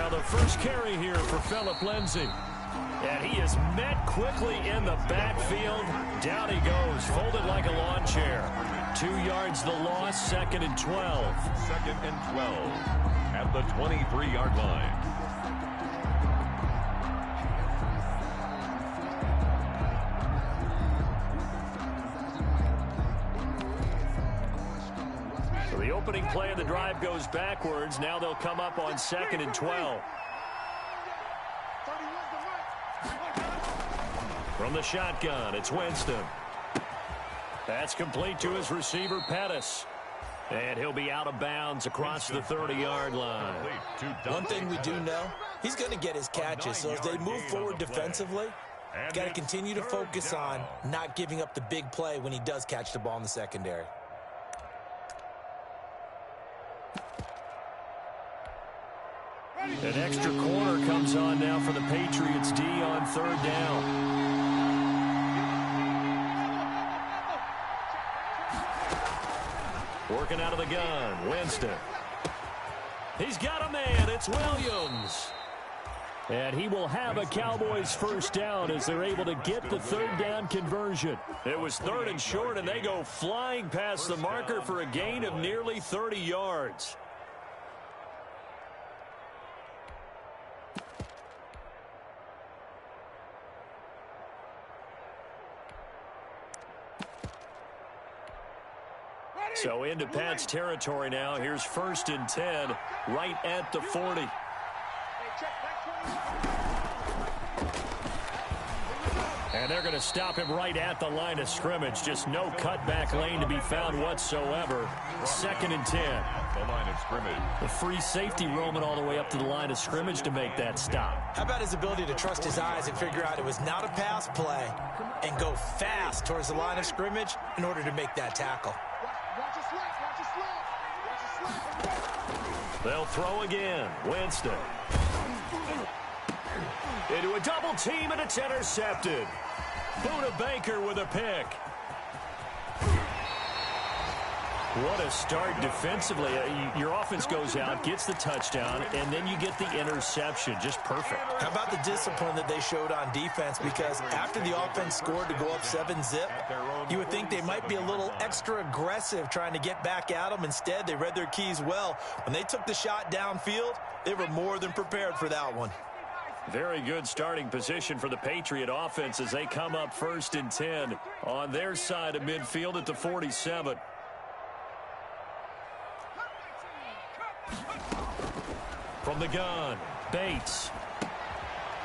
Now the first carry here for Phillip Lindsay. And he is met quickly in the backfield. Down he goes, folded like a lawn chair. 2 yards the loss, 2nd and 12. 2nd and 12 at the 23-yard line. So the opening play of the drive goes backwards. Now they'll come up on 2nd and 12. From the shotgun, it's Winston. That's complete to his receiver, Pettis. And he'll be out of bounds across the 30-yard line. One thing we do know, he's going to get his catches. So as they move forward defensively, got to continue to focus on not giving up the big play when he does catch the ball in the secondary. An extra corner comes on now for the Patriots D on 3rd down. Working out of the gun, Winston. He's got a man, it's Williams. And he will have a Cowboys first down as they're able to get the 3rd down conversion. It was 3rd and short, and they go flying past the marker for a gain of nearly 30 yards. So into Pat's territory now. Here's 1st and 10, right at the 40. And they're going to stop him right at the line of scrimmage. Just no cutback lane to be found whatsoever. 2nd and 10. The line of scrimmage. The free safety roaming all the way up to the line of scrimmage to make that stop. How about his ability to trust his eyes and figure out it was not a pass play and go fast towards the line of scrimmage in order to make that tackle. They'll throw again. Winston. Into a double team, and it's intercepted. Buda Baker with a pick. What a start defensively. Your offense goes out, gets the touchdown, and then you get the interception. Just perfect. How about the discipline that they showed on defense? Because after the offense scored to go up 7-zip, you would think they might be a little extra aggressive trying to get back at them. Instead, they read their keys well. When they took the shot downfield, they were more than prepared for that one. Very good starting position for the Patriot offense as they come up 1st and 10 on their side of midfield at the 47. From the gun, Bates.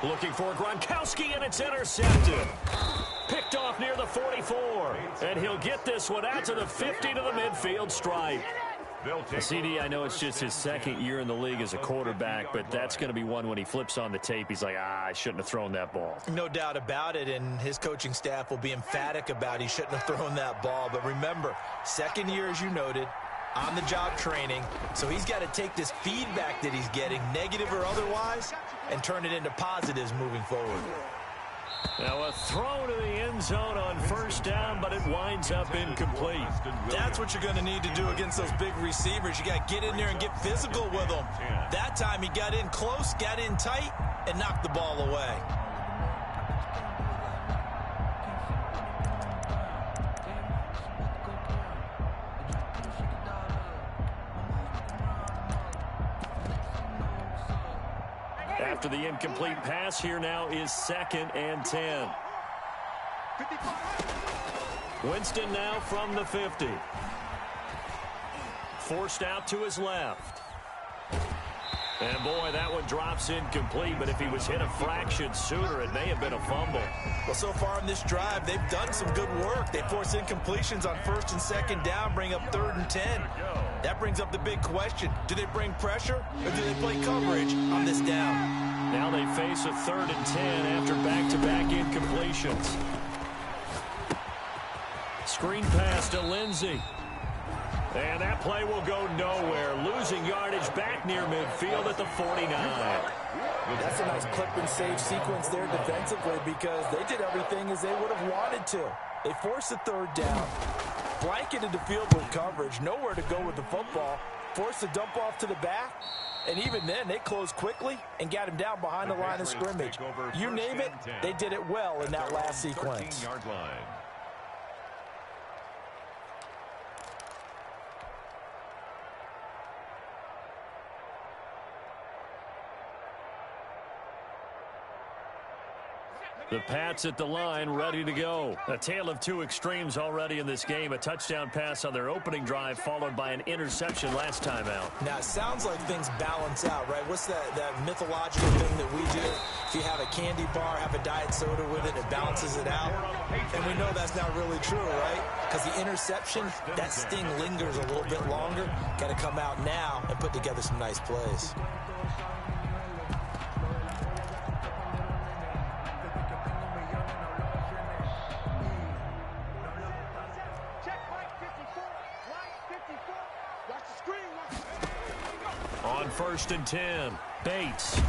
Looking for Gronkowski, and it's intercepted. Picked off near the 44. And he'll get this one out to the 50 to the midfield stripe. CD, I know it's just his 2nd year in the league as a quarterback, but that's going to be one when he flips on the tape. He's like, I shouldn't have thrown that ball. No doubt about it, and his coaching staff will be emphatic about he shouldn't have thrown that ball. But remember, 2nd year, as you noted, on-the-job training, so he's got to take this feedback that he's getting, negative or otherwise, and turn it into positives moving forward. Now a throw to the end zone on 1st down, but it winds up incomplete. That's what you're going to need to do against those big receivers. You got to get in there and get physical with them. That time he got in close, got in tight, and knocked the ball away. After the incomplete pass, here now is 2nd and 10. Winston now from the 50. Forced out to his left. And boy, that one drops incomplete, but if he was hit a fraction sooner, it may have been a fumble. Well, so far in this drive, they've done some good work. They force incompletions on 1st and 2nd down, bring up 3rd and 10. That brings up the big question. Do they bring pressure, or do they play coverage on this down? Now they face a 3rd and 10 after back-to-back incompletions. Screen pass to Lindsay. And that play will go nowhere. Losing yardage back near midfield at the 49. That's a nice clip and save sequence there defensively because they did everything as they would have wanted to. They forced the 3rd down, blanketed the field with coverage, nowhere to go with the football, forced the dump off to the back, And even then, they closed quickly and got him down behind the line of scrimmage. You name it, they did it well in that last sequence. 13-yard line. The Pats at the line, ready to go. A tale of two extremes already in this game. A touchdown pass on their opening drive, followed by an interception last time out. Now, it sounds like things balance out, right? What's that mythological thing that we do? If you have a candy bar, have a diet soda with it, it balances it out. And we know that's not really true, right? Because the interception, that sting lingers a little bit longer. Got to come out now and put together some nice plays. On 1st and 10, Bates.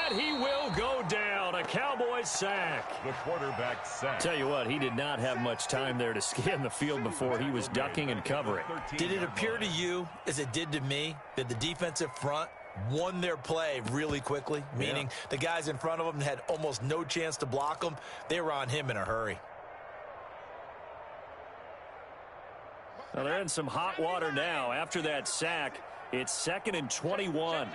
And he will go down. A Cowboys sack. The quarterback sack. Tell you what, he did not have much time there to scan the field before he was ducking and covering. Did it appear to you, as it did to me, that the defensive front won their play really quickly? Meaning the guys in front of them had almost no chance to block them. They were on him in a hurry. Well, they're in some hot water now. After that sack, it's 2nd and 21.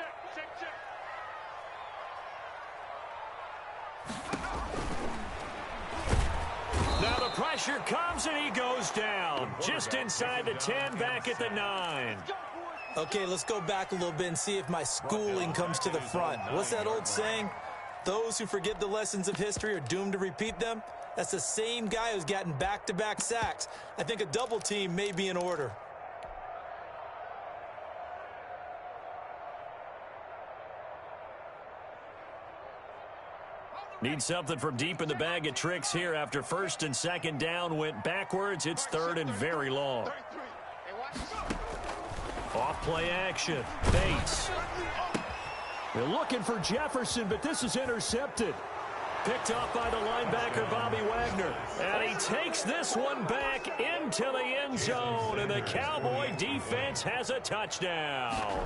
Now the pressure comes and he goes down. Just inside the 10, back at the 9. Okay, let's go back a little bit and see if my schooling comes to the front. What's that old saying? Those who forget the lessons of history are doomed to repeat them. That's the same guy who's gotten back-to-back sacks. I think a double team may be in order. Need something from deep in the bag of tricks here after 1st and 2nd down went backwards. It's 3rd and very long. Off play action. Bates. They're looking for Jefferson, but this is intercepted. Picked off by the linebacker, Bobby Wagner. And he takes this one back into the end zone, and the Cowboy defense has a touchdown.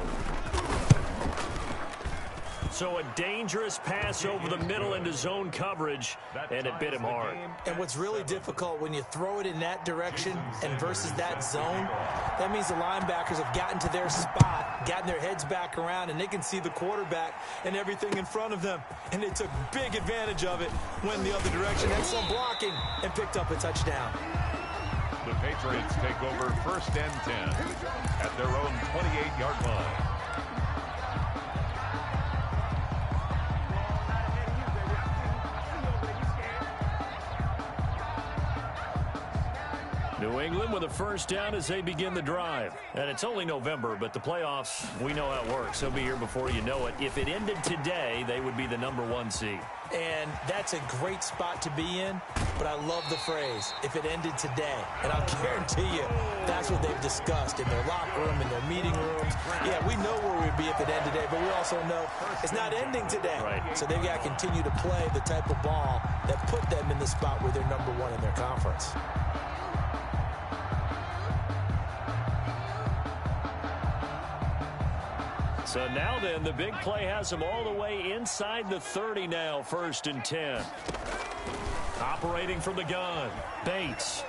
So a dangerous pass over the middle into zone coverage, and it bit him hard. And what's really difficult when you throw it in that direction and versus that zone, that means the linebackers have gotten to their spot, gotten their heads back around, and they can see the quarterback and everything in front of them. And they took big advantage of it, went the other direction, excellent blocking, and picked up a touchdown. The Patriots take over 1st and 10 at their own 28-yard line. New England with a 1st down as they begin the drive. And it's only November, but the playoffs, we know how it works. They'll be here before you know it. If it ended today, they would be the #1 seed. And that's a great spot to be in, but I love the phrase, if it ended today. And I'll guarantee you, that's what they've discussed in their locker room, in their meeting rooms. Yeah, we know where we'd be if it ended today, but we also know it's not ending today. Right. So they've got to continue to play the type of ball that put them in the spot where they're #1 in their conference. So now then, the big play has them all the way inside the 30 now, 1st and 10. Operating from the gun, Bates.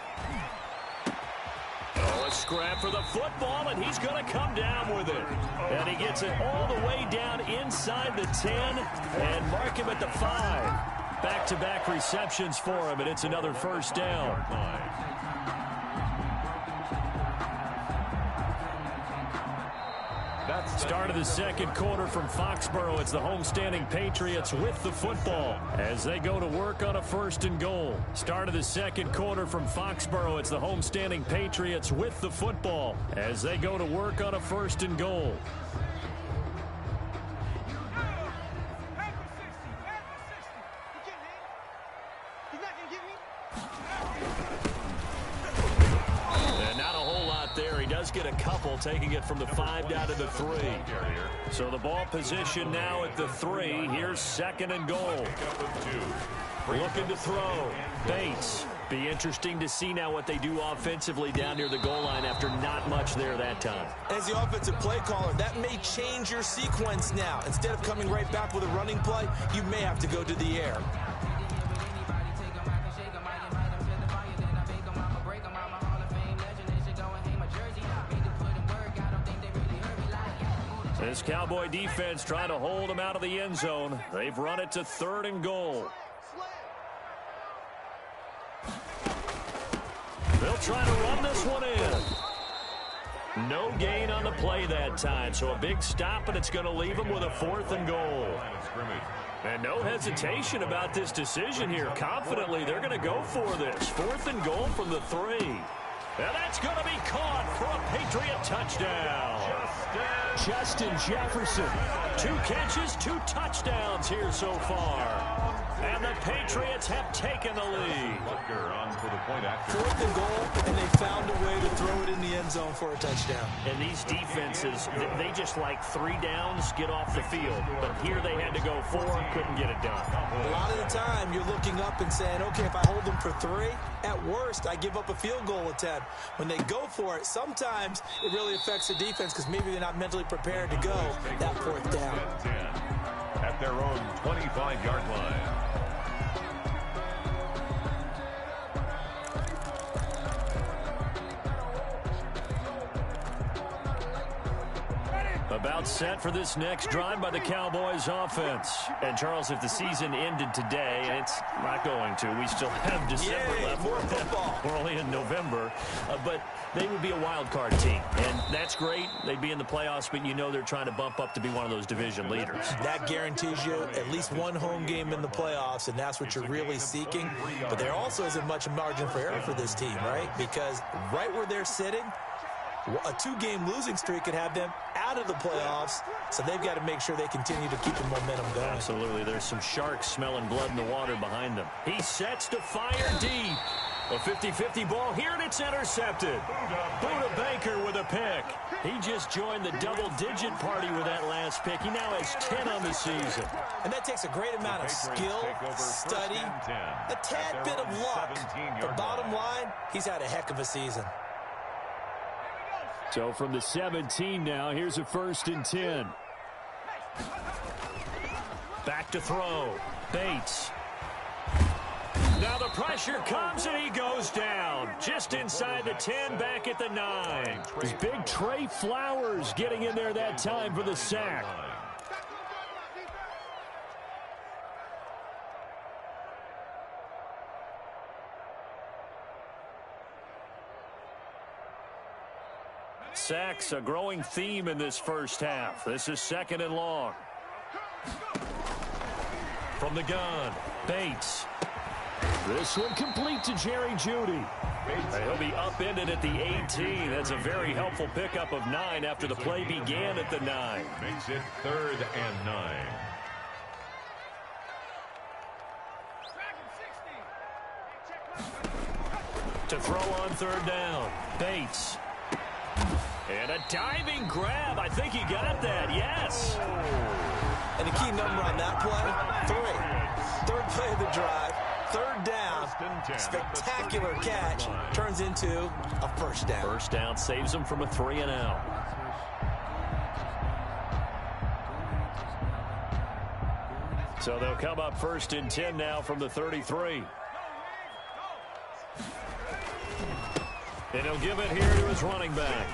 Oh, a scrap for the football, and he's going to come down with it. And he gets it all the way down inside the 10 and mark him at the 5. Back-to-back receptions for him, and it's another 1st down. Start of the 2nd quarter from Foxborough. It's the homestanding Patriots with the football as they go to work on a 1st and goal. Start of the 2nd quarter from Foxborough. It's the homestanding Patriots with the football as they go to work on a 1st and goal. Get a couple, taking it from the 5 down to the 3. So the ball position now at the 3. Here's 2nd and goal. Looking to throw. Bates. Be interesting to see now what they do offensively down near the goal line after not much there that time. As the offensive play caller, that may change your sequence now. Instead of coming right back with a running play, you may have to go to the air. This Cowboy defense trying to hold them out of the end zone. They've run it to 3rd and goal. They'll try to run this one in. No gain on the play that time, so a big stop, and it's going to leave them with a 4th and goal. And no hesitation about this decision here. Confidently, they're going to go for this. 4th and goal from the 3. And that's going to be caught for a Patriot touchdown. Justin Jefferson. 2 catches, 2 touchdowns here so far. And the Patriots have taken the lead. 4th and goal, and they found a way to throw it in the end zone for a touchdown. And these defenses, they just like 3 downs, get off the field. But here they had to go 4, couldn't get it done. A lot of the time, you're looking up and saying, okay, if I hold them for 3, at worst, I give up a field goal attempt. When they go for it, sometimes it really affects the defense because maybe they're not mentally prepared to go that 4th down. At their own 25-yard line. About set for this next drive by the Cowboys offense. And, Charles, if the season ended today, and it's not going to, we still have December left. More football. We're only in November. But they would be a wild card team. And that's great. They'd be in the playoffs, but you know they're trying to bump up to be one of those division leaders. That guarantees you at least one home game in the playoffs, and that's what you're really seeking. But there also isn't much margin for error for this team, right? Because right where they're sitting, a 2-game losing streak could have them out of the playoffs, so they've got to make sure they continue to keep the momentum going. Absolutely. There's some sharks smelling blood in the water behind them. He sets to fire deep. A 50-50 ball here, and it's intercepted. Buda Baker with a pick. He just joined the double-digit party with that last pick. He now has 10 on the season. And that takes a great amount of skill, study, a tad bit of luck. But bottom line, he's had a heck of a season. So from the 17 now, here's a 1st and 10. Back to throw. Bates. Now the pressure comes, and he goes down. Just inside the 10, back at the 9. It's big Trey Flowers getting in there that time for the sack. Sacks, a growing theme in this first half. This is 2nd and long. From the gun, Bates. This one complete to Jerry Jeudy. And he'll be upended at the 18. That's a very helpful pickup of 9 after the play began at the 9. Makes it 3rd and 9. To throw on 3rd down, Bates. And a diving grab. I think he got that. Yes. And the key number on that play, 3. 3rd play of the drive, 3rd down. Spectacular catch. Turns into a 1st down. 1st down saves him from a 3 and out. So they'll come up 1st and 10 now from the 33. And he'll give it here to his running back.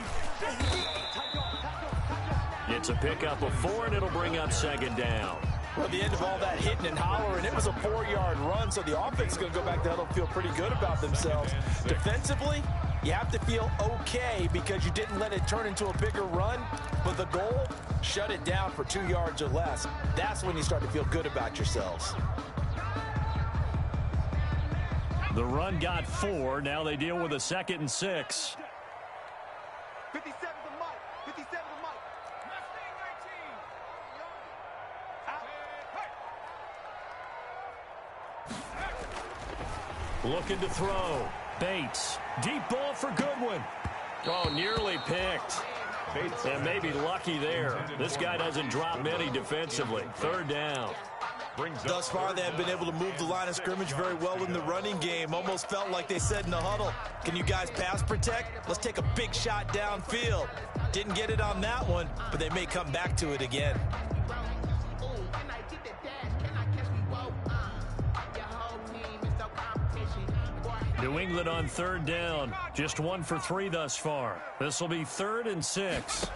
It's a pickup of 4, and it'll bring up 2nd down. Well, at the end of all that hitting and hollering, it was a 4-yard run, so the offense is going to go back to huddle and feel pretty good about themselves. Defensively, you have to feel okay because you didn't let it turn into a bigger run, but the goal, shut it down for 2 yards or less. That's when you start to feel good about yourselves. The run got 4. Now they deal with a 2nd and 6. 57 to Mike. 57 to Mike. Mustang 19. Looking to throw. Bates. Deep ball for Goodwin. Oh, nearly picked. And maybe lucky there. This guy doesn't drop many defensively. 3rd down. Thus far, they have been able to move the line of scrimmage very well in the running game. Almost felt like they said in the huddle, can you guys pass protect? Let's take a big shot downfield. Didn't get it on that one, but they may come back to it again. New England on third down. Just 1 for 3 thus far. This will be 3rd and 6.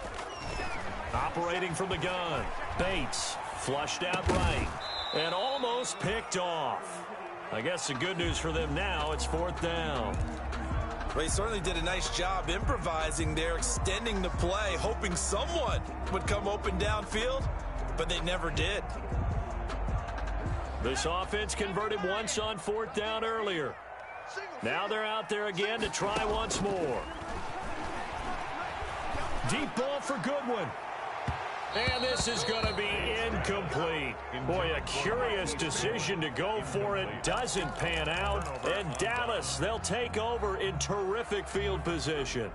Operating from the gun. Bates flushed out right and almost picked off. I guess the good news for them now, it's 4th down. Well, he certainly did a nice job improvising there, extending the play, hoping someone would come open downfield, but they never did. This offense converted once on 4th down earlier. Now they're out there again to try once more. Deep ball for Goodwin. And this is going to be incomplete. Boy, a curious decision to go for it. Doesn't pan out. And Dallas, they'll take over in terrific field position.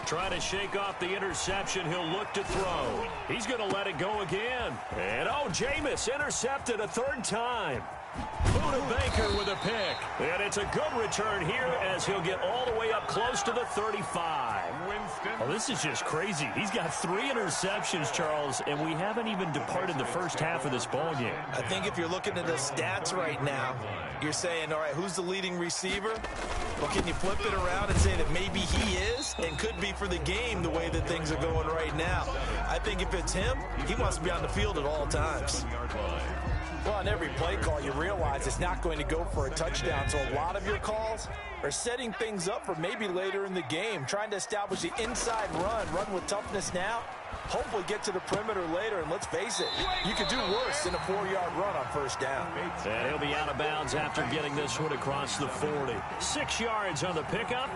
Trying to shake off the interception. He'll look to throw. He's going to let it go again. And, oh, Jameis intercepted a 3rd time. Buda Baker with a pick. And it's a good return here as he'll get all the way up close to the 35. Oh, this is just crazy. He's got 3 interceptions, Charles, and we haven't even departed the first half of this ballgame. I think if you're looking at the stats right now, you're saying, all right, who's the leading receiver? Well, can you flip it around and say that maybe he is and could be for the game the way that things are going right now? I think if it's him, he wants to be on the field at all times. Well, on every play call, you realize it's not going to go for a touchdown. So a lot of your calls are setting things up for maybe later in the game, trying to establish the inside run with toughness now, hopefully get to the perimeter later. And let's face it, you could do worse than a 4-yard run on 1st down. And he'll be out of bounds after getting this one across the 40. 6 yards on the pickup,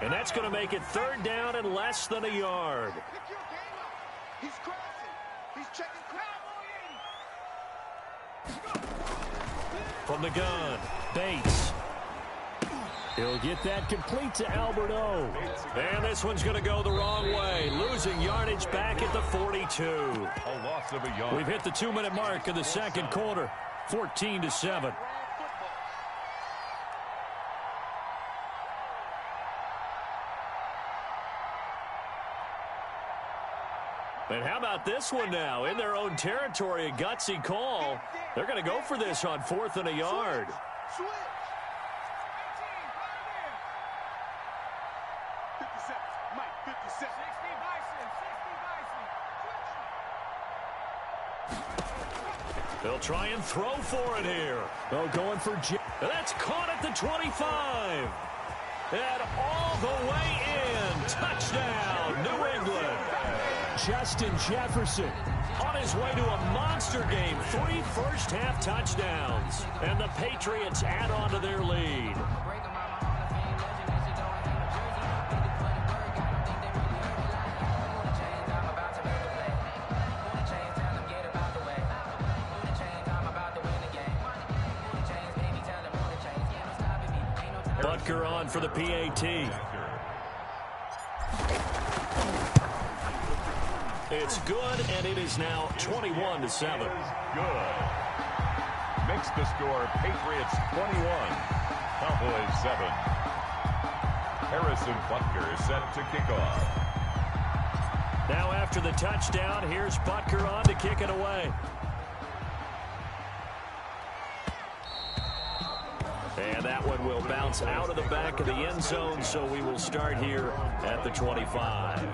and that's going to make it 3rd down and less than a yard. He's crossing. He's checking crowd. From the gun, Bates. He'll get that complete to Albert O. And this one's going to go the wrong way, losing yardage back at the 42. A loss of a yard. We've hit the 2-minute mark of the 2nd quarter, 14-7. And how about this one now? In their own territory, a gutsy call. They're going to go for this on 4th and a yard. Switch. 57. Mike, 57. 60 Bison. They'll try and throw for it here. Oh, going for that's caught at the 25. And all the way in. Touchdown, New England. Justin Jefferson on his way to a monster game. 3 first-half touchdowns. And the Patriots add on to their lead. Butker on for the PAT. It's good, and it is now 21-7. Good. Makes the score Patriots 21, Cowboys 7. Harrison Butker is set to kick off. Now after the touchdown, here's Butker on to kick it away. And that one will bounce out of the back of the end zone, so we will start here at the 25.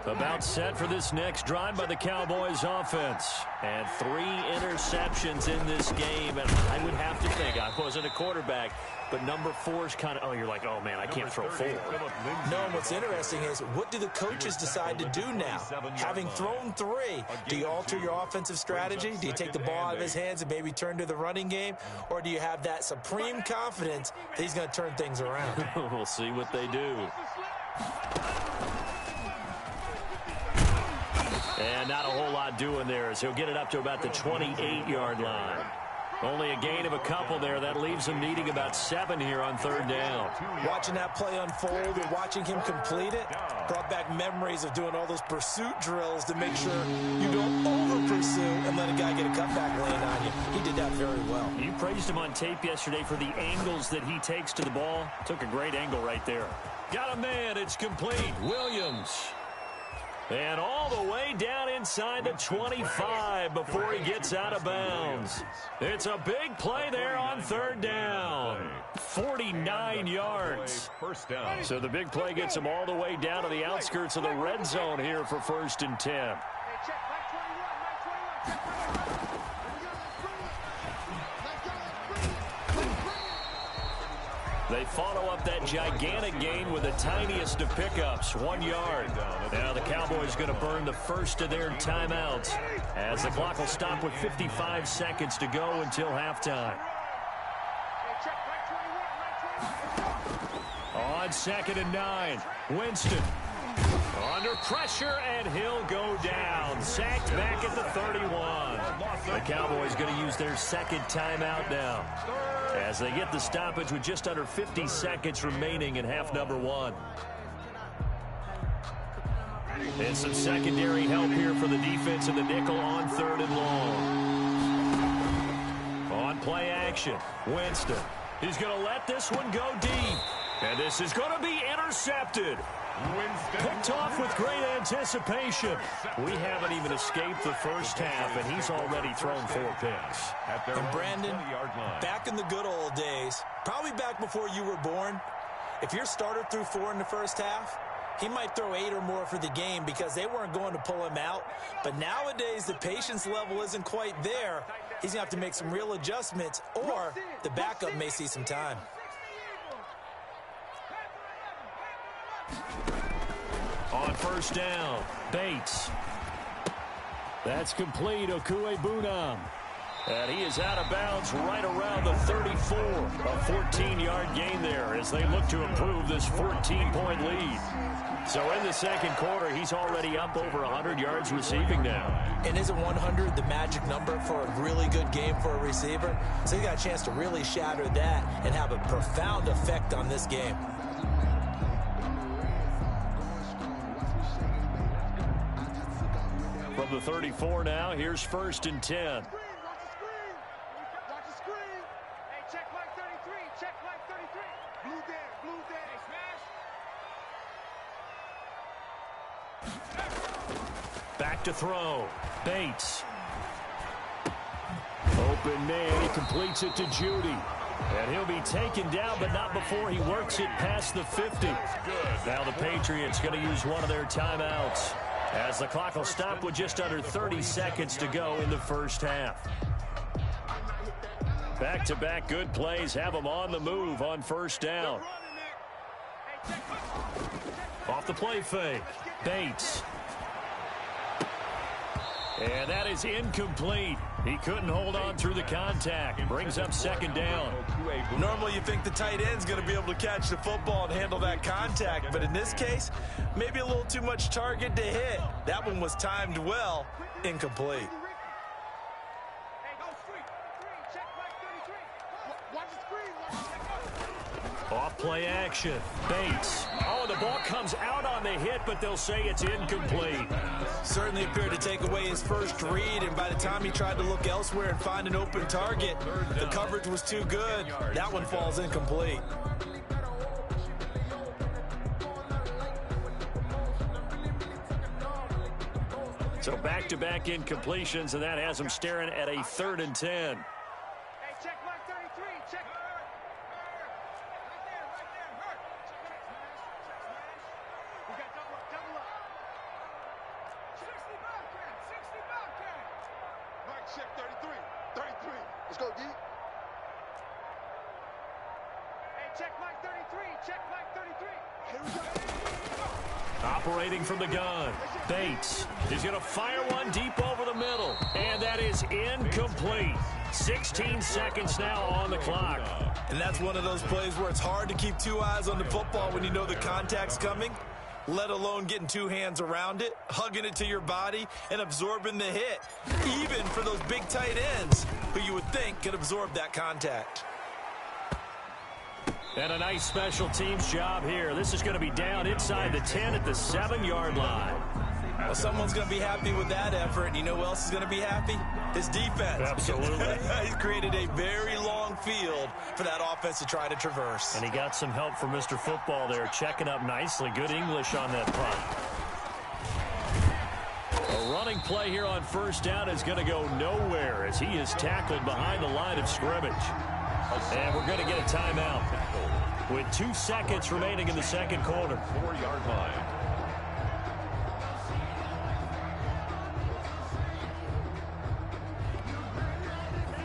About set for this next drive by the Cowboys offense. And 3 interceptions in this game. And I would have to think, I wasn't a quarterback, but number 4's kind of, oh, you're like, oh, man, I can't throw 4. No, and what's interesting is, what do the coaches decide to do now? Having thrown 3, do you alter your offensive strategy? Do you take the ball out of his hands and maybe turn to the running game? Or do you have that supreme confidence that he's going to turn things around? We'll see what they do. And not a whole lot doing there as he'll get it up to about the 28-yard line. Only a gain of a couple there. That leaves him needing about 7 here on 3rd down. Watching that play unfold and watching him complete it brought back memories of doing all those pursuit drills to make sure you don't over-pursue and let a guy get a cutback lane on you. He did that very well. You praised him on tape yesterday for the angles that he takes to the ball. Took a great angle right there. Got a man. It's complete. Williams. And all the way down inside the 25 before he gets out of bounds. It's a big play there on 3rd down. 49 yards. First down. So the big play gets him all the way down to the outskirts of the red zone here for 1st and 10. They follow up that gigantic gain with the tiniest of pickups, 1 yard. Now the Cowboys going to burn the first of their timeouts as the clock will stop with 55 seconds to go until halftime. On 2nd and 9, Winston under pressure, and he'll go down. Sacked back at the 31. The Cowboys going to use their 2nd timeout now as they get the stoppage with just under 50 seconds remaining in half number 1. And some secondary help here for the defense in the nickel on 3rd and long. On play action, Winston. He's going to let this one go deep. And this is going to be intercepted. Picked off with great anticipation. We haven't even escaped the first half, and he's already thrown 4 picks. And Brandon, back in the good old days, probably back before you were born, if your starter threw 4 in the first half, he might throw 8 or more for the game because they weren't going to pull him out. But nowadays, the patience level isn't quite there. He's going to have to make some real adjustments, or the backup may see some time. On 1st down, Bates. That's complete, Okuebunam. And he is out of bounds right around the 34. A 14-yard gain there as they look to improve this 14-point lead. So in the 2nd quarter, he's already up over 100 yards receiving now. And isn't 100 the magic number for a really good game for a receiver? So he got a chance to really shatter that and have a profound effect on this game. From the 34 now, here's 1st and 10. Back to throw. Bates. Open man. He completes it to Judy. And he'll be taken down, but not before he works it past the 50. Now the Patriots going to use one of their timeouts as the clock will stop with just under 30 seconds to go in the first half. Back-to-back good plays have them on the move on 1st down. Off the play fake. Bates. And that is incomplete. He couldn't hold on through the contact. Brings up 2nd down. Normally you think the tight end's going to be able to catch the football and handle that contact, but in this case, maybe a little too much target to hit. That one was timed well. Incomplete. Off play action. Bates. Oh, the ball comes out on the hit, but they'll say it's incomplete. Certainly appeared to take away his first read, and by the time he tried to look elsewhere and find an open target, the coverage was too good. That one falls incomplete. So back-to-back incompletions, and that has him staring at a 3rd and 10. Operating from the gun, Bates is going to fire one deep over the middle, and that is incomplete. 16 seconds now on the clock. And that's one of those plays where it's hard to keep 2 eyes on the football when you know the contact's coming. let alone getting two hands around it, hugging it to your body, and absorbing the hit, even for those big tight ends who you would think could absorb that contact. And a nice special teams job here. This is going to be down inside the 10 at the 7-yard line. Well, someone's going to be happy with that effort. You know who else is going to be happy? His defense. Absolutely. He's created a very long field for that offense to try to traverse. And he got some help from Mr. Football there, checking up nicely. Good English on that punt. A running play here on first down is going to go nowhere as he is tackled behind the line of scrimmage. And we're going to get a timeout with 2 seconds remaining in the second quarter. 4-yard line.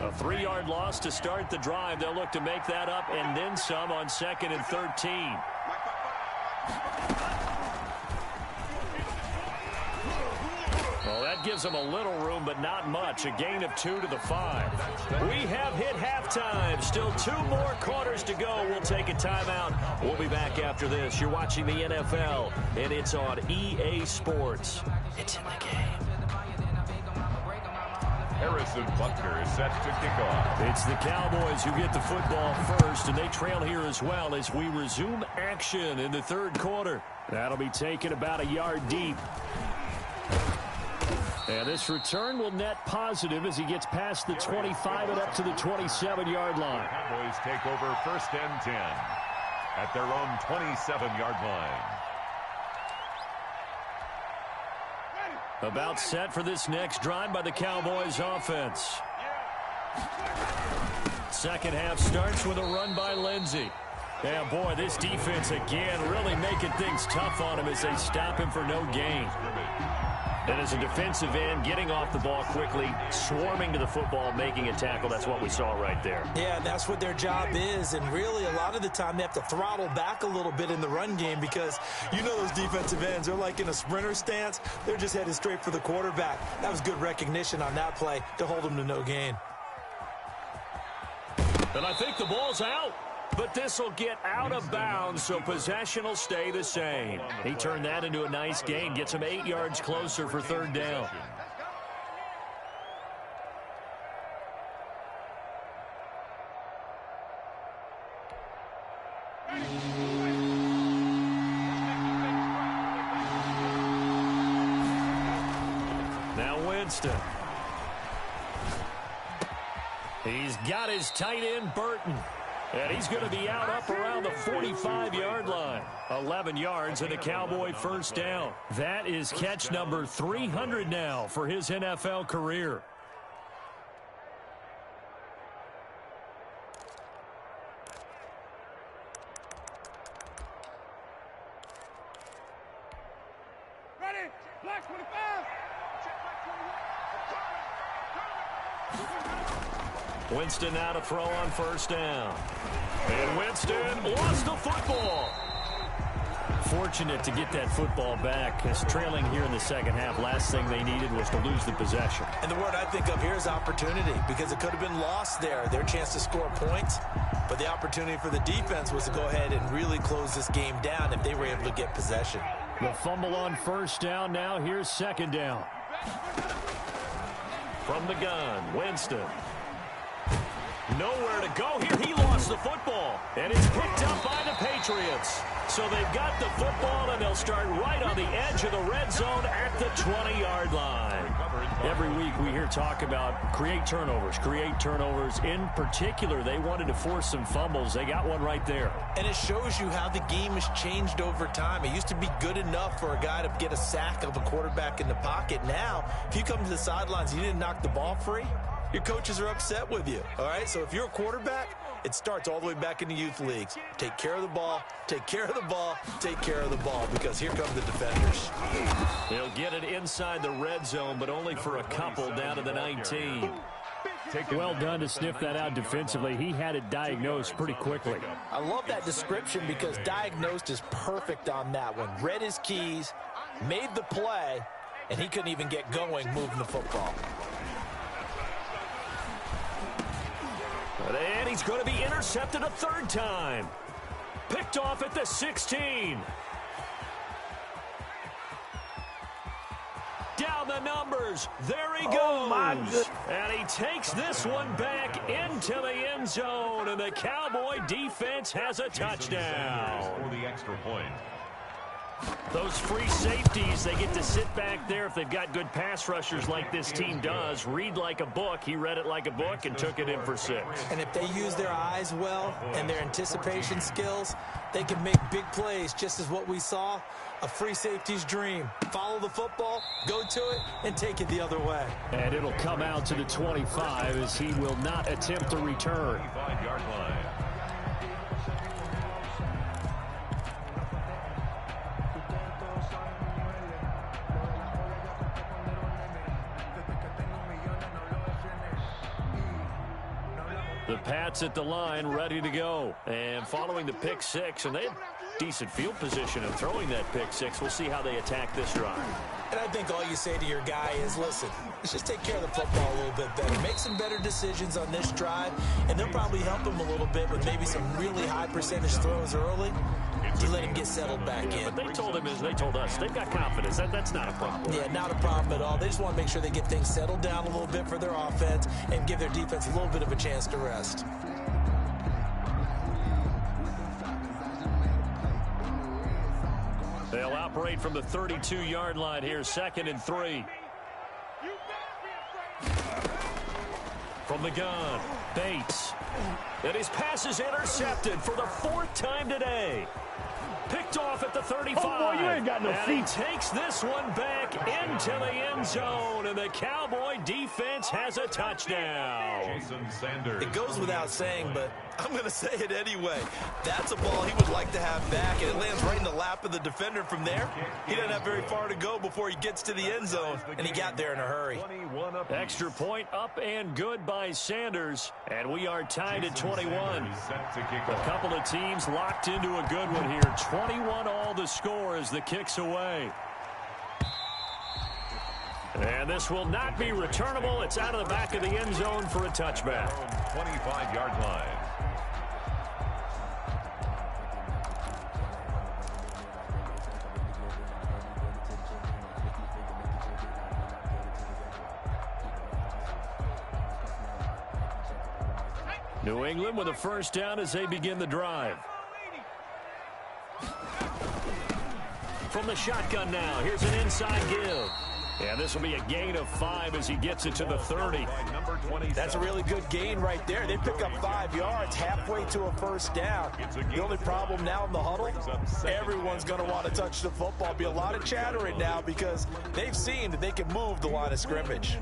A 3-yard loss to start the drive. They'll look to make that up and then some on 2nd and 13. Well, that gives them a little room, but not much. A gain of 2 to the 5. We have hit halftime. Still 2 more quarters to go. We'll take a timeout. We'll be back after this. You're watching the NFL, and it's on EA Sports. It's in the game. Harrison Butker is set to kick off. It's the Cowboys who get the football first, and they trail here as well as we resume action in the third quarter. That'll be taken about a yard deep. And this return will net positive as he gets past the 25 and up to the 27-yard line. Cowboys take over first and 10 at their own 27-yard line. About set for this next drive by the Cowboys offense. Second half starts with a run by Lindsey. Yeah, boy, this defense again really making things tough on him as they stop him for no gain. And as a defensive end, getting off the ball quickly, swarming to the football, making a tackle. That's what we saw right there. Yeah, and that's what their job is. And really, a lot of the time, they have to throttle back a little bit in the run game because you know those defensive ends, they're like in a sprinter stance. They're just headed straight for the quarterback. That was good recognition on that play to hold them to no gain. And I think the ball's out. But this will get out of bounds, so possession will stay the same. He turned that into a nice gain, gets him 8 yards closer for third down. Now Winston. He's got his tight end, Burton. And he's going to be out up around the 45-yard line. 11 yards and a Cowboy first down. That is catch number 300 now for his NFL career. Ready? Black 25. Winston now to throw on first down. And Winston lost the football. Fortunate to get that football back as trailing here in the second half. Last thing they needed was to lose the possession. And the word I think of here is opportunity because it could have been lost there. Their chance to score points. But the opportunity for the defense was to go ahead and really close this game down if they were able to get possession. The fumble on first down now. Here's second down. From the gun, Winston. Nowhere to go here. He lost the football. And it's picked up by the Patriots. So they've got the football, and they'll start right on the edge of the red zone at the 20-yard line. Every week we hear talk about create turnovers. In particular, they wanted to force some fumbles. They got one right there. And it shows you how the game has changed over time. It used to be good enough for a guy to get a sack of a quarterback in the pocket. Now, if you come to the sidelines and you didn't knock the ball free, your coaches are upset with you, all right? So if you're a quarterback, it starts all the way back in the youth leagues. Take care of the ball, take care of the ball, take care of the ball, because here come the defenders. They'll get it inside the red zone, but only for a couple down to the 19. Well done to sniff that out defensively. He had it diagnosed pretty quickly. I love that description because diagnosed is perfect on that one. Read his keys, made the play, and he couldn't even get going moving the football. And he's going to be intercepted a third time. Picked off at the 16. the numbers. There he goes. Oh, my goodness. And he takes this one back into the end zone, and the Cowboy defense has a touchdown. For the extra point. Those free safeties, they get to sit back there if they've got good pass rushers like this team does. Read like a book. He read it like a book and took it in for 6. And if they use their eyes well and their anticipation skills, they can make big plays, just as what we saw, a free safety's dream. Follow the football, go to it, and take it the other way. And it'll come out to the 25 as he will not attempt to return. 25-yard line. The Pats at the line, ready to go. And following the pick 6, and they had decent field position in throwing that pick 6. We'll see how they attack this drive. And I think all you say to your guy is, listen, let's just take care of the football a little bit better. Make some better decisions on this drive, and they'll probably help him a little bit with maybe some really high percentage throws early to let him get settled back in. But they told him, as they told us, they've got confidence. That's not a problem. Yeah, not a problem at all. They just want to make sure they get things settled down a little bit for their offense and give their defense a little bit of a chance to rest. They'll operate from the 32-yard line here, 2nd and 3. From the gun, Bates. And his pass is intercepted for the 4th time today. Picked off at the 35. Oh, boy, you ain't got no and feet. he takes this one back into the end zone, and the Cowboy defense has a touchdown. Jason Sanders. It goes without saying, but I'm going to say it anyway. That's a ball he would like to have back, and it lands right in the lap of the defender from there. He doesn't have very far to go before he gets to the end zone, and he got there in a hurry. Extra point up and good by Sanders, and we are tied at 21. A couple of teams locked into a good one here. 21 all the score as the kick's away. And this will not be returnable. It's out of the back of the end zone for a touchback. 25-yard line. New England with a first down as they begin the drive. From the shotgun now, here's an inside give. And this will be a gain of 5 as he gets it to the 30. That's a really good gain right there. They pick up 5 yards halfway to a first down. The only problem now in the huddle, everyone's going to want to touch the football. Be a lot of chattering now because they've seen that they can move the line of scrimmage.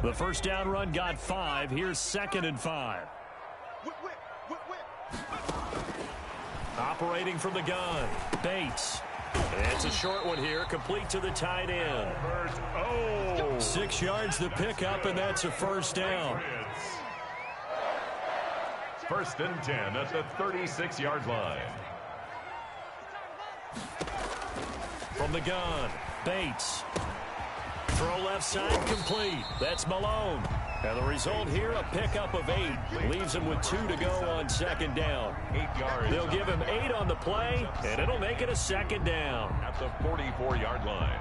The first down run got 5. Here's 2nd and 5. Operating from the gun, Bates. It's a short one here, complete to the tight end. 6 yards the pickup, and that's a first down. 1st and 10 at the 36-yard line. From the gun, Bates. Throw left side complete. That's Malone. And the result here, a pickup of 8. Leaves him with 2 to go on 2nd down. 8 yards. They'll give him 8 on the play, and it'll make it a 2nd down. At the 44-yard line.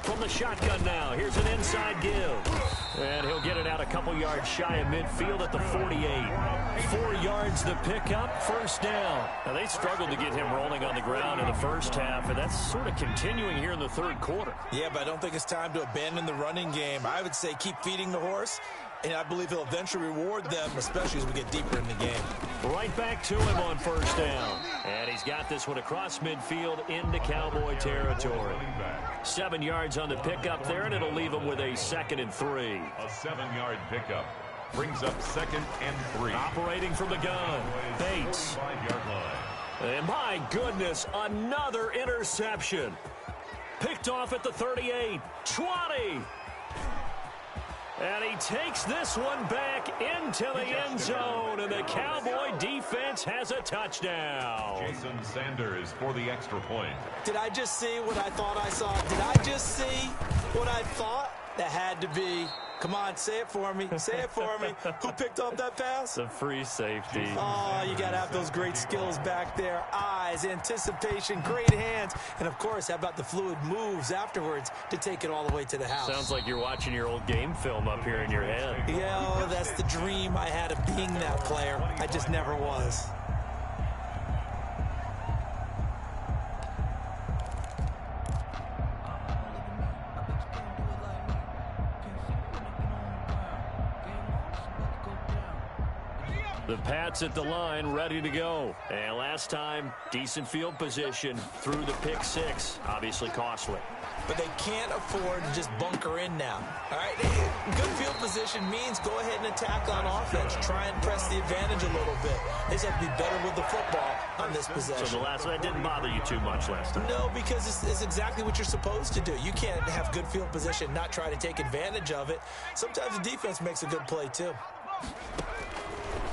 From the shotgun now, here's an inside give. And he'll get it out a couple yards shy of midfield at the 48. 4 yards the pickup, first down. Now, they struggled to get him rolling on the ground in the first half, and that's sort of continuing here in the 3rd quarter. Yeah, but I don't think it's time to abandon the running game. I would say keep feeding the horse, and I believe he'll eventually reward them, especially as we get deeper in the game. Right back to him on first down. And he's got this one across midfield into Cowboy territory. 7 yards on the pickup there, and it'll leave him with a 2nd and 3. A 7-yard pickup. Brings up 2nd and 3. Operating from the gun, Bates. 5-yard line. And my goodness, another interception. Picked off at the 38, 20. And he takes this one back into the end zone, and the Cowboy defense has a touchdown. Jason Sanders for the extra point. Did I just see what I thought I saw? Did I just see what I thought? That had to be. Come on, say it for me. Say it for me. Who picked up that pass? The free safety. Oh, you got to have those great skills back there. Eyes, anticipation, great hands. And, of course, how about the fluid moves afterwards to take it all the way to the house? Sounds like you're watching your old game film up here in your head. Yeah, oh, that's the dream I had of being that player. I just never was. The Pats at the line, ready to go. And last time, decent field position through the pick six. Obviously costly. But they can't afford to just bunker in now. All right, good field position means go ahead and attack on offense. Try and press the advantage a little bit. They just have to be better with the football on this possession. So that didn't bother you too much last time? No, because it's exactly what you're supposed to do. You can't have good field position, not try to take advantage of it. Sometimes the defense makes a good play, too.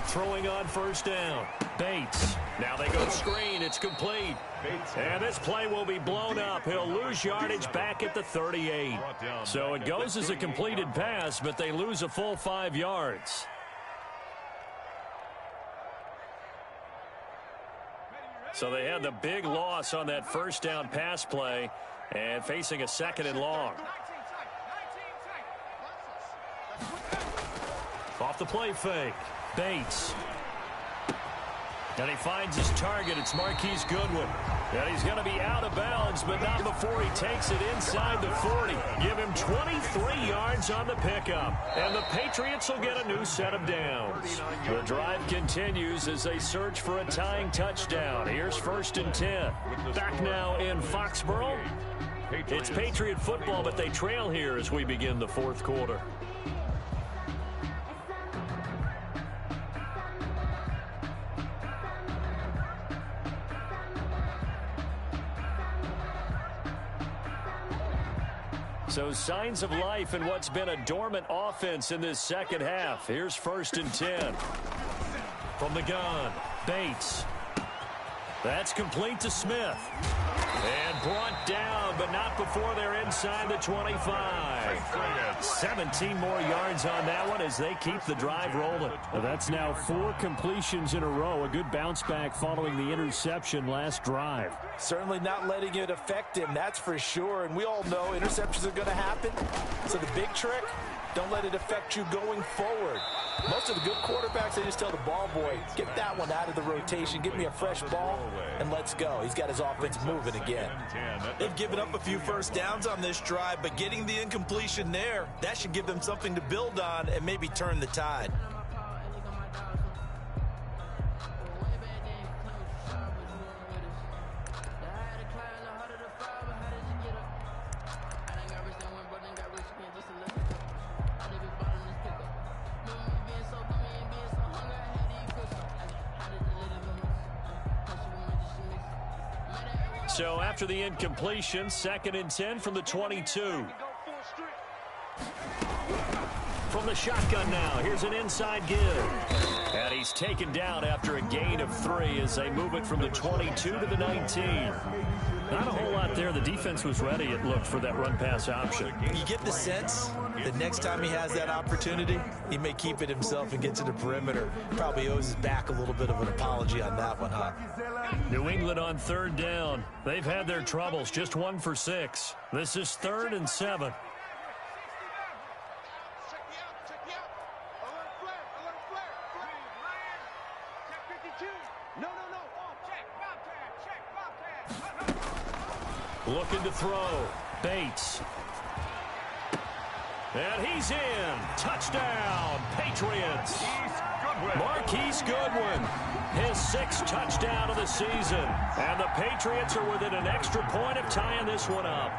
Throwing on first down. Bates. Now they go screen. It's complete. And this play will be blown up. He'll lose yardage back at the 38. So it goes as a completed pass, but they lose a full 5 yards. So they had the big loss on that first down pass play and facing a 2nd and long. Off the play fake. Bates. And he finds his target. It's Marquise Goodwin. And he's going to be out of bounds, but not before he takes it inside the 40. Give him 23 yards on the pickup. And the Patriots will get a new set of downs. The drive continues as they search for a tying touchdown. Here's 1st and 10. Back now in Foxborough. It's Patriot football, but they trail here as we begin the 4th quarter. So signs of life in what's been a dormant offense in this second half. Here's 1st and 10. From the gun, Bates. That's complete to Smith. And brought down, but not before they're inside the 25. 17 more yards on that one as they keep the drive rolling. Well, that's now 4 completions in a row. A good bounce back following the interception last drive. Certainly not letting it affect him, that's for sure. And we all know interceptions are going to happen. So the big trick, don't let it affect you going forward. Most of the good quarterbacks, they just tell the ball boy, get that one out of the rotation, get me a fresh ball, and let's go. He's got his offense moving again. They've given up a few first downs on this drive, but getting the incompletion there, that should give them something to build on and maybe turn the tide. So after the incompletion, 2nd and 10 from the 22. From the shotgun now, here's an inside give. And he's taken down after a gain of 3 as they move it from the 22 to the 19. Not a whole lot there. The defense was ready, it looked, for that run-pass option. You get the sense that next time he has that opportunity, he may keep it himself and get to the perimeter. Probably owes his back a little bit of an apology on that one, huh? New England on 3rd down. They've had their troubles, just 1 for 6. This is 3rd and 7. Looking to throw. Bates. And he's in. Touchdown, Patriots. Marquise Goodwin, his 6th touchdown of the season. And the Patriots are within an extra point of tying this one up.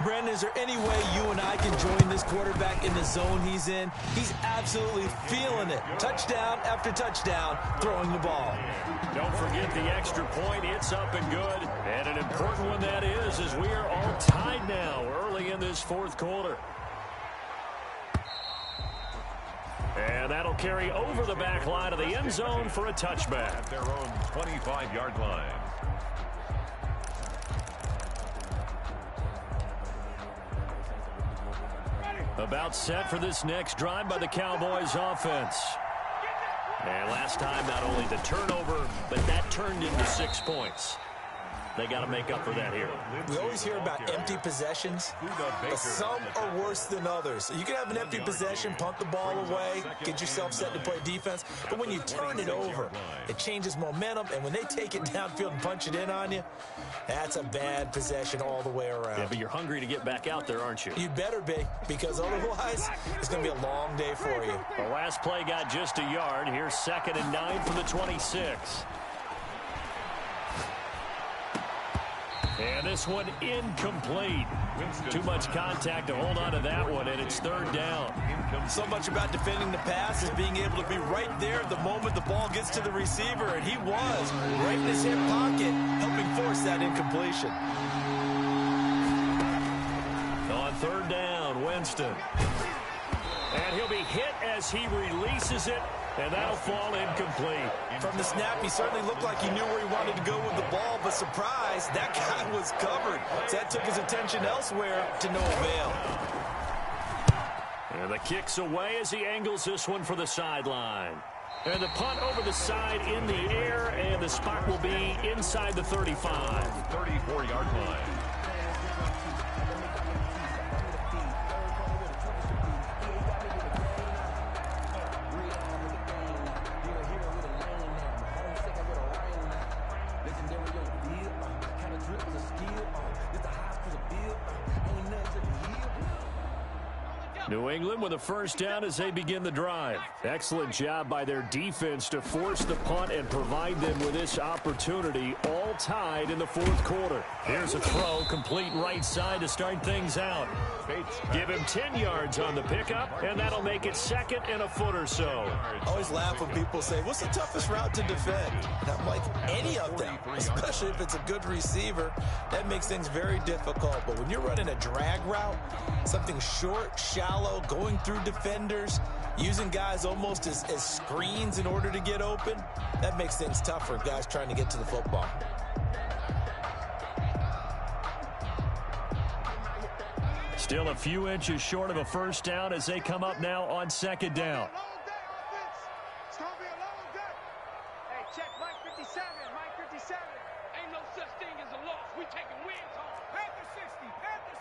Brandon, is there any way you and I can join this quarterback in the zone he's in? He's absolutely feeling it. Touchdown after touchdown, throwing the ball. Don't forget the extra point. It's up and good. And an important one that is, as we are all tied now early in this 4th quarter. And that'll carry over the back line of the end zone for a touchback. At their own 25-yard line. About set for this next drive by the Cowboys offense. And last time, not only the turnover, but that turned into 6 points. They got to make up for that here. We always hear about empty possessions, but some are worse than others. You can have an empty possession, punt the ball away, get yourself set to play defense, but when you turn it over, it changes momentum, and when they take it downfield and punch it in on you, that's a bad possession all the way around. Yeah, but you're hungry to get back out there, aren't you? You better be, because otherwise, it's going to be a long day for you. The last play got just a yard. Here's 2nd and 9 from the 26. And this one incomplete. Too much contact to hold on to that one, and it's 3rd down. So much about defending the pass is being able to be right there the moment the ball gets to the receiver, and he was right in his hip pocket, helping force that incompletion. On 3rd down, Winston. And he'll be hit as he releases it, and that'll fall incomplete. From the snap, he certainly looked like he knew where he wanted to go with the ball, but surprise, that guy was covered. So that took his attention elsewhere to no avail. And the kick's away as he angles this one for the sideline. And the punt over the side in the air, and the spot will be inside the 35. 34-yard line. New England with a 1st down as they begin the drive. Excellent job by their defense to force the punt and provide them with this opportunity, all tied in the 4th quarter. Here's a throw, complete right side to start things out. Give him 10 yards on the pickup, and that'll make it 2nd and a foot or so. I always laugh when people say, what's the toughest route to defend? And I'm like, any of them, especially if it's a good receiver. That makes things very difficult. But when you're running a drag route, something short, shallow, going through defenders, using guys almost as screens in order to get open, that makes things tough for guys trying to get to the football. Still a few inches short of a 1st down as they come up now on 2nd down. Hey, check Mike 57, Mike 57. Ain't no such thing as a loss. We taking wins home. Panther 60, Panther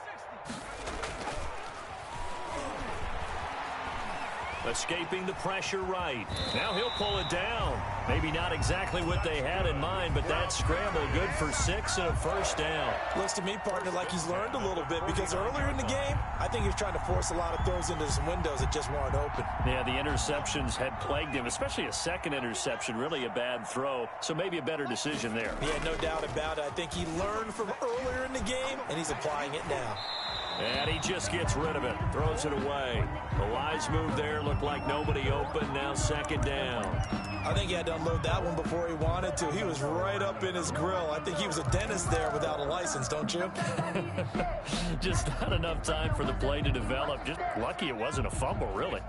60. Escaping the pressure right. Now he'll pull it down. Maybe not exactly what they had in mind, but that scramble good for 6 and a 1st down. Looks to me, partner, like he's learned a little bit, because earlier in the game, I think he was trying to force a lot of throws into some windows that just weren't open. Yeah, the interceptions had plagued him, especially a 2nd interception, really a bad throw. So maybe a better decision there. Yeah, no doubt about it. I think he learned from earlier in the game, and he's applying it now. And he just gets rid of it, throws it away. The wise move there, looked like nobody open, now 2nd down. I think he had to unload that one before he wanted to. He was right up in his grill. I think he was a dentist there without a license, don't you? Just not enough time for the play to develop. Just lucky it wasn't a fumble, really.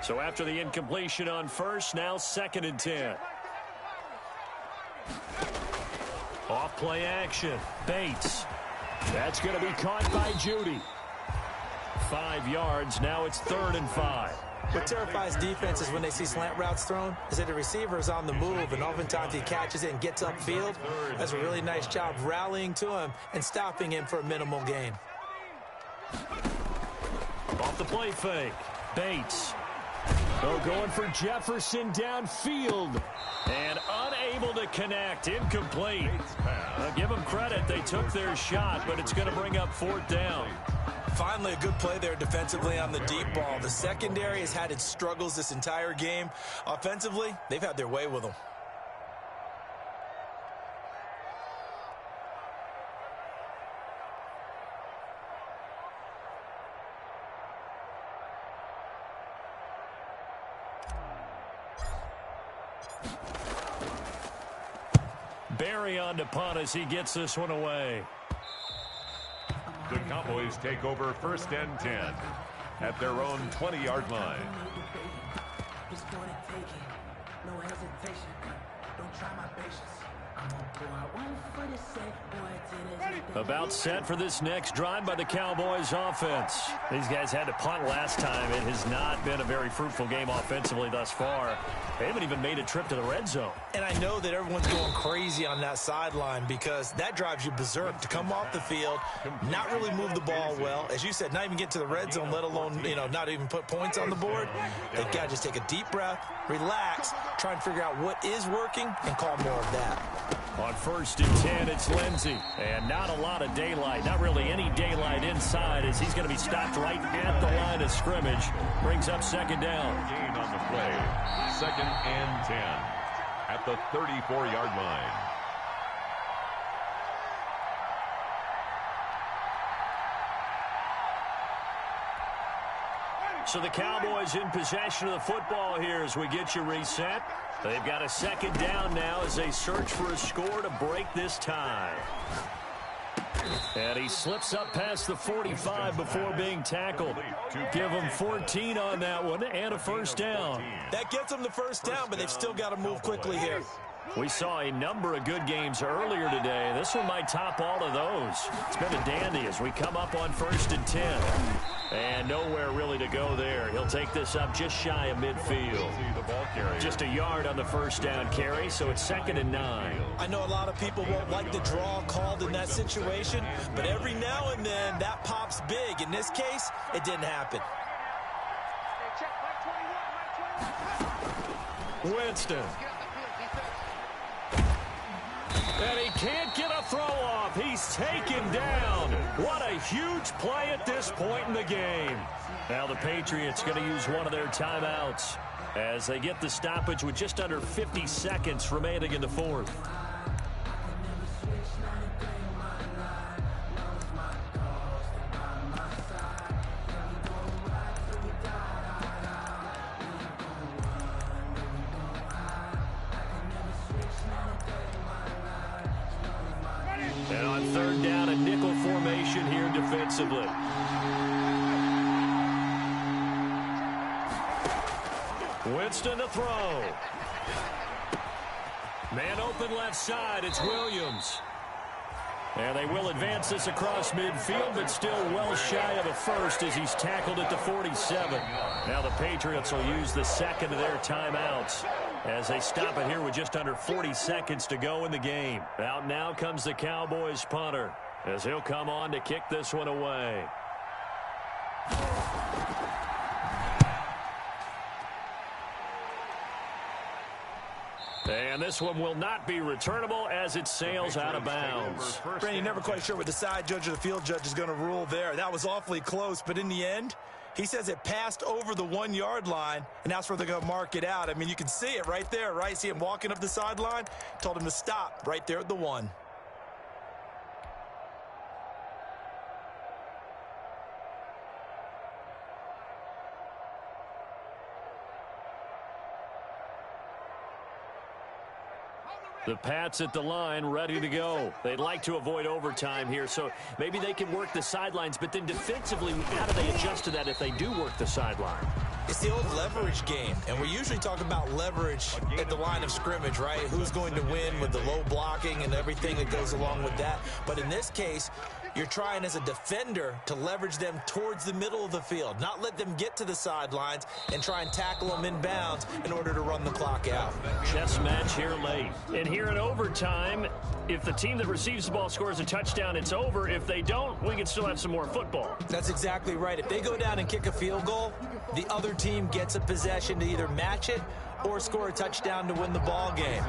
So after the incompletion on 1st, now 2nd and 10. Off play action. Bates. That's going to be caught by Judy. 5 yards. Now it's 3rd and 5. What terrifies defenses when they see slant routes thrown is that the receiver is on the move, and oftentimes he catches it and gets upfield. Does a really nice job rallying to him and stopping him for a minimal gain. Off the play fake. Bates. Oh, going for Jefferson downfield. And unable to connect. Incomplete. Now, give them credit. They took their shot, but it's going to bring up 4th down. Finally, a good play there defensively on the deep ball. The secondary has had its struggles this entire game. Offensively, they've had their way with them. Barry on to punt as he gets this one away. The Cowboys take over 1st and 10 at their own 20-yard line. it's for the taking. No hesitation. Don't try my patience. I'm gonna pour out one for the sake, boy, to the About set for this next drive by the Cowboys offense. These guys had to punt last time. It has not been a very fruitful game offensively thus far. They haven't even made a trip to the red zone. And I know that everyone's going crazy on that sideline because that drives you berserk to come off the field, not really move the ball well. As you said, not even get to the red zone, let alone, not even put points on the board. They've got to just take a deep breath, relax, try and figure out what is working, and call more of that. On 1st and 10, it's Lindsey. And not a lot of daylight, not really any daylight inside as he's going to be stopped right at the line of scrimmage. Brings up 2nd down. Gain on the play. 2nd and 10 at the 34-yard line. So the Cowboys in possession of the football here as we get you reset. They've got a 2nd down now as they search for a score to break this tie. And he slips up past the 45 before being tackled. Give him 14 on that one and a 1st down. That gets them the 1st down, but they've still got to move quickly here. We saw a number of good games earlier today. This one might top all of those. It's been a dandy as we come up on 1st and 10. And nowhere really to go there. He'll take this up just shy of midfield. Just a yard on the 1st down carry, so it's 2nd and 9. I know a lot of people won't like the draw called in that situation, but every now and then that pops big. In this case, it didn't happen. Winston. And he can't get a throw off. He's taken down. What a huge play at this point in the game. Now the Patriots going to use one of their timeouts as they get the stoppage with just under 50 seconds remaining in the 4th. And on 3rd down, a nickel formation here defensively. Winston to throw. Man open left side, it's Williams. And they will advance this across midfield, but still well shy of a 1st as he's tackled at the 47. Now the Patriots will use the 2nd of their timeouts as they stop it here with just under 40 seconds to go in the game. Out now comes the Cowboys punter as he'll come on to kick this one away. And this one will not be returnable as it sails out of bounds. Brandon, never quite sure what the side judge or the field judge is going to rule there. That was awfully close, but in the end, he says it passed over the 1-yard line, and that's where they're going to mark it out. I mean, you can see it right there, right? See him walking up the sideline? Told him to stop right there at the 1. The Pats at the line, ready to go. They'd like to avoid overtime here, so maybe they can work the sidelines, but then defensively, how do they adjust to that if they do work the sideline? It's the old leverage game, and we usually talk about leverage at the line of scrimmage, right? Who's going to win with the low blocking and everything that goes along with that. But in this case, you're trying as a defender to leverage them towards the middle of the field, not let them get to the sidelines and try and tackle them in bounds in order to run the clock out. Chess match here late. And here in overtime, if the team that receives the ball scores a touchdown, it's over. If they don't, we can still have some more football. That's exactly right. If they go down and kick a field goal, the other team gets a possession to either match it or score a touchdown to win the ball game.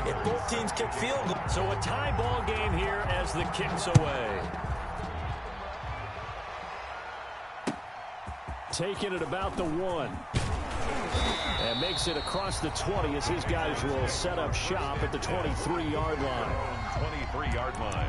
If both teams kick field goals. So a tie ball game here as the kick's away. Taking it about the 1. And makes it across the 20 as his guys will set up shop at the 23-yard line. 23-yard line.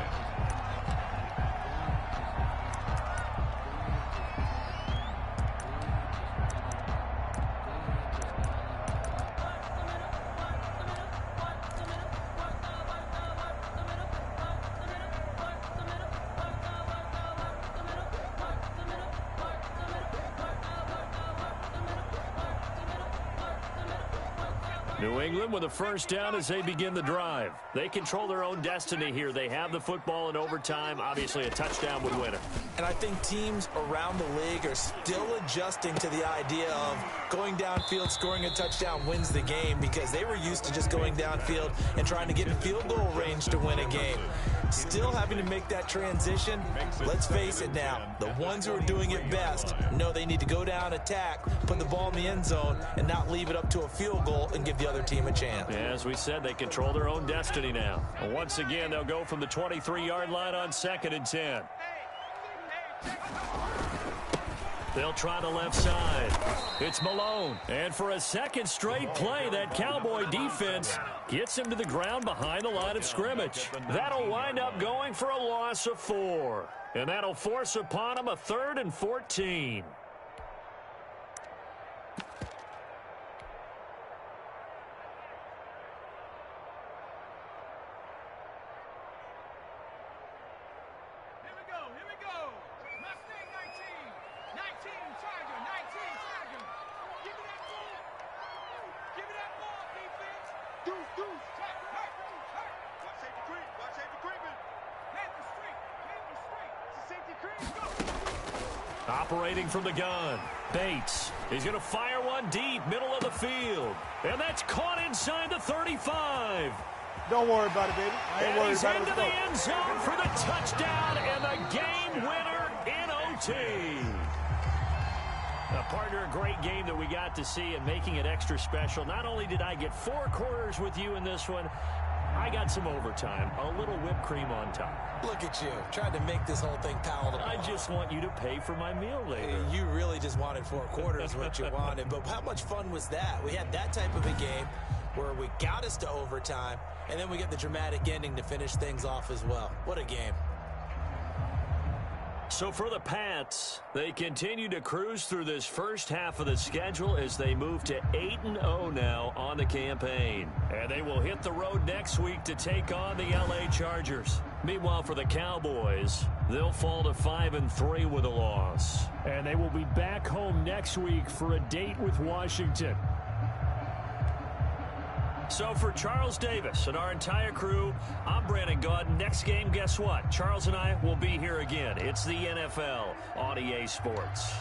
New England with a first down as they begin the drive. They control their own destiny here. They have the football in overtime. Obviously, a touchdown would win it. And I think teams around the league are still adjusting to the idea of going downfield, scoring a touchdown wins the game, because they were used to just going downfield and trying to get in field goal range to win a game. Still having to make that transition. Let's face it now, the ones who are doing it best know they need to go down, attack, put the ball in the end zone, and not leave it up to a field goal and give the other team a chance. As we said, they control their own destiny now. Once again, they'll go from the 23-yard line on 2nd and 10. They'll try the left side. It's Malone. And for a second straight play, that Cowboy defense gets him to the ground behind the line of scrimmage. That'll wind up going for a loss of 4. And that'll force upon him a 3rd and 14. Operating from the gun, Bates. He's going to fire one deep, middle of the field. And that's caught inside the 35. Don't worry about it, baby. I ain't worried about it. He's into the end zone for the touchdown and the game winner in OT. Partner, a great game that we got to see, and making it extra special. Not only did I get 4 quarters with you in this one, I got some overtime, a little whipped cream on top. Look at you, trying to make this whole thing palatable. I just want you to pay for my meal later. You really just wanted 4 quarters, what you wanted. But how much fun was that? We had that type of a game where we got us to overtime, and then we get the dramatic ending to finish things off as well. What a game. So for the Pats, they continue to cruise through this first half of the schedule as they move to 8-0 now on the campaign. And they will hit the road next week to take on the LA Chargers. Meanwhile, for the Cowboys, they'll fall to 5-3 with a loss. And they will be back home next week for a date with Washington. So for Charles Davis and our entire crew, I'm Brandon Gaudin. Next game, guess what? Charles and I will be here again. It's the NFL on EA Sports.